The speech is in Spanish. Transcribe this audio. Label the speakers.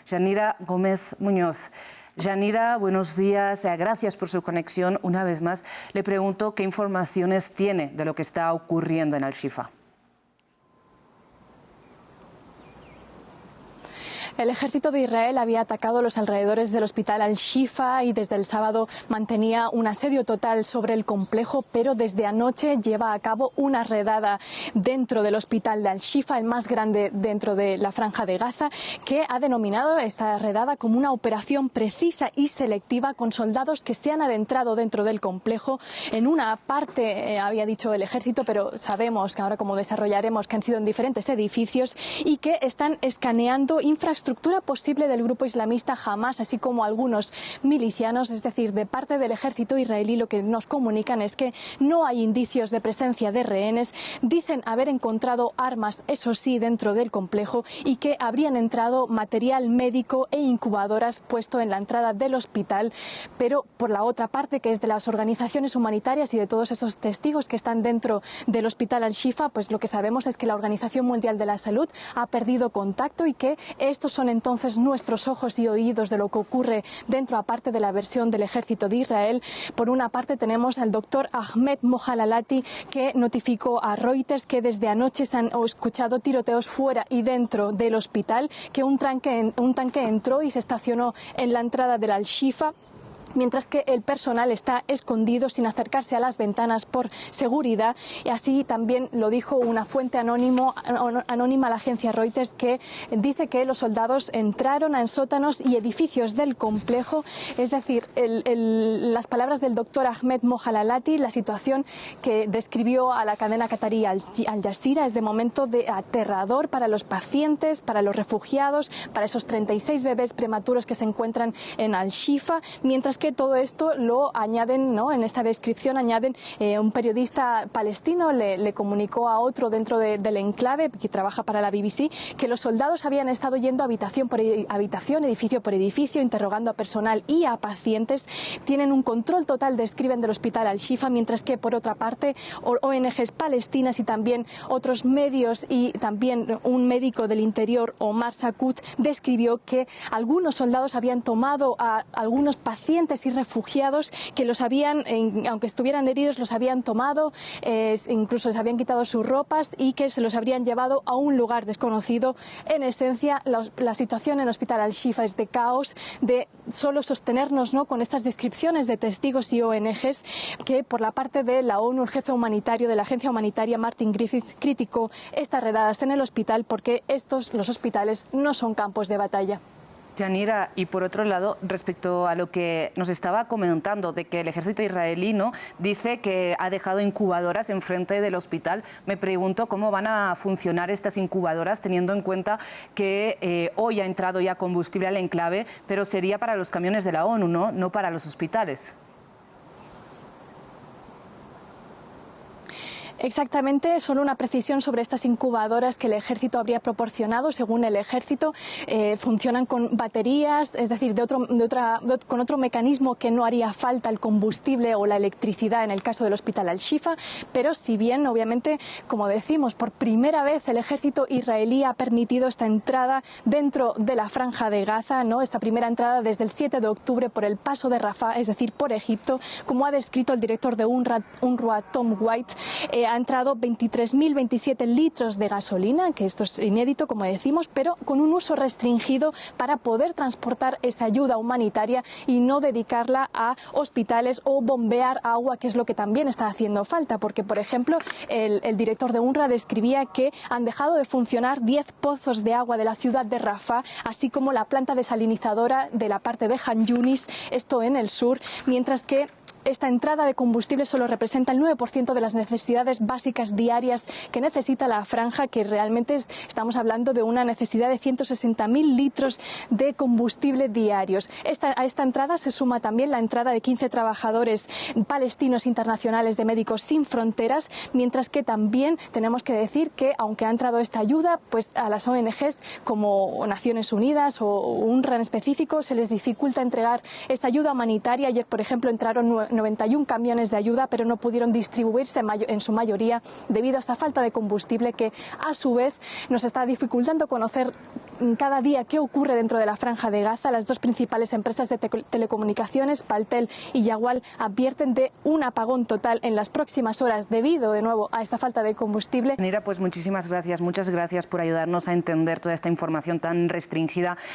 Speaker 1: Yanira Gómez Muñoz. Yanira, buenos días, gracias por su conexión. Una vez más, le pregunto qué informaciones tiene de lo que está ocurriendo en Al-Shifa.
Speaker 2: El ejército de Israel había atacado los alrededores del hospital Al-Shifa y desde el sábado mantenía un asedio total sobre el complejo, pero desde anoche lleva a cabo una redada dentro del hospital de Al-Shifa, el más grande dentro de la franja de Gaza, que ha denominado esta redada como una operación precisa y selectiva con soldados que se han adentrado dentro del complejo. En una parte, había dicho el ejército, pero sabemos que ahora, como desarrollaremos, que han sido en diferentes edificios y que están escaneando infraestructura posible del grupo islamista Hamas, así como algunos milicianos. Es decir, de parte del ejército israelí lo que nos comunican es que no hay indicios de presencia de rehenes. Dicen haber encontrado armas, eso sí, dentro del complejo y que habrían entrado material médico e incubadoras puesto en la entrada del hospital. Pero por la otra parte, que es de las organizaciones humanitarias y de todos esos testigos que están dentro del hospital Al-Shifa, pues lo que sabemos es que la Organización Mundial de la Salud ha perdido contacto y que estos son entonces nuestros ojos y oídos de lo que ocurre dentro, aparte de la versión del ejército de Israel. Por una parte tenemos al doctor Ahmed Mohalalati, que notificó a Reuters que desde anoche se han escuchado tiroteos fuera y dentro del hospital, que un tanque entró y se estacionó en la entrada del Al-Shifa, mientras que el personal está escondido sin acercarse a las ventanas por seguridad. Y así también lo dijo una fuente anónima a la agencia Reuters, que dice que los soldados entraron en sótanos y edificios del complejo. Es decir, las palabras del doctor Ahmed Mohalalati, la situación que describió a la cadena qatarí Al Jazeera es de momento de aterrador para los pacientes, para los refugiados, para esos 36 bebés prematuros que se encuentran en Al-Shifa, mientras que todo esto lo añaden, ¿no? En esta descripción añaden, un periodista palestino le comunicó a otro dentro del enclave, que trabaja para la BBC, que los soldados habían estado yendo habitación por habitación, edificio por edificio, interrogando a personal y a pacientes. Tienen un control total, describen, del hospital Al-Shifa, mientras que por otra parte ONGs palestinas y también otros medios y también un médico del interior, Omar Sakut, describió que algunos soldados habían tomado a algunos pacientes y refugiados que los habían, aunque estuvieran heridos, los habían tomado, incluso les habían quitado sus ropas y que se los habrían llevado a un lugar desconocido. En esencia, la situación en el hospital Al-Shifa es de caos, de solo sostenernos, ¿no?, con estas descripciones de testigos y ONGs, que por la parte de la ONU, el jefe humanitario de la agencia humanitaria, Martin Griffiths, criticó estas redadas en el hospital porque los hospitales no son campos de batalla.
Speaker 1: Yanira, y por otro lado, respecto a lo que nos estaba comentando de que el ejército israelí, ¿no?, dice que ha dejado incubadoras enfrente del hospital, me pregunto cómo van a funcionar estas incubadoras, teniendo en cuenta que hoy ha entrado ya combustible al enclave, pero sería para los camiones de la ONU, no para los hospitales.
Speaker 2: Exactamente, solo una precisión sobre estas incubadoras que el ejército habría proporcionado. Según el ejército, funcionan con baterías, es decir, con otro mecanismo que no haría falta el combustible o la electricidad en el caso del hospital Al-Shifa. Pero si bien, obviamente, como decimos, por primera vez el ejército israelí ha permitido esta entrada dentro de la franja de Gaza, ¿no?, esta primera entrada desde el 7 de octubre por el paso de Rafah, es decir, por Egipto, como ha descrito el director de UNRWA, Tom White. Ha entrado 23.027 litros de gasolina, que esto es inédito, como decimos, pero con un uso restringido para poder transportar esa ayuda humanitaria y no dedicarla a hospitales o bombear agua, que es lo que también está haciendo falta, porque, por ejemplo, el director de UNRWA describía que han dejado de funcionar 10 pozos de agua de la ciudad de Rafah, así como la planta desalinizadora de la parte de Han Yunis, esto en el sur, mientras que esta entrada de combustible solo representa el 9% de las necesidades básicas diarias que necesita la franja, que realmente estamos hablando de una necesidad de 160.000 litros de combustible diarios. A esta entrada se suma también la entrada de 15 trabajadores palestinos internacionales de Médicos Sin Fronteras, mientras que también tenemos que decir que, aunque ha entrado esta ayuda, pues a las ONGs como Naciones Unidas o UNRWA en específico se les dificulta entregar esta ayuda humanitaria. Ayer, por ejemplo, entraron 91 camiones de ayuda, pero no pudieron distribuirse en su mayoría debido a esta falta de combustible, que a su vez nos está dificultando conocer cada día qué ocurre dentro de la Franja de Gaza. Las dos principales empresas de telecomunicaciones, Paltel y Yagual, advierten de un apagón total en las próximas horas debido de nuevo a esta falta de combustible.
Speaker 1: Nira, pues muchísimas gracias, muchas gracias por ayudarnos a entender toda esta información tan restringida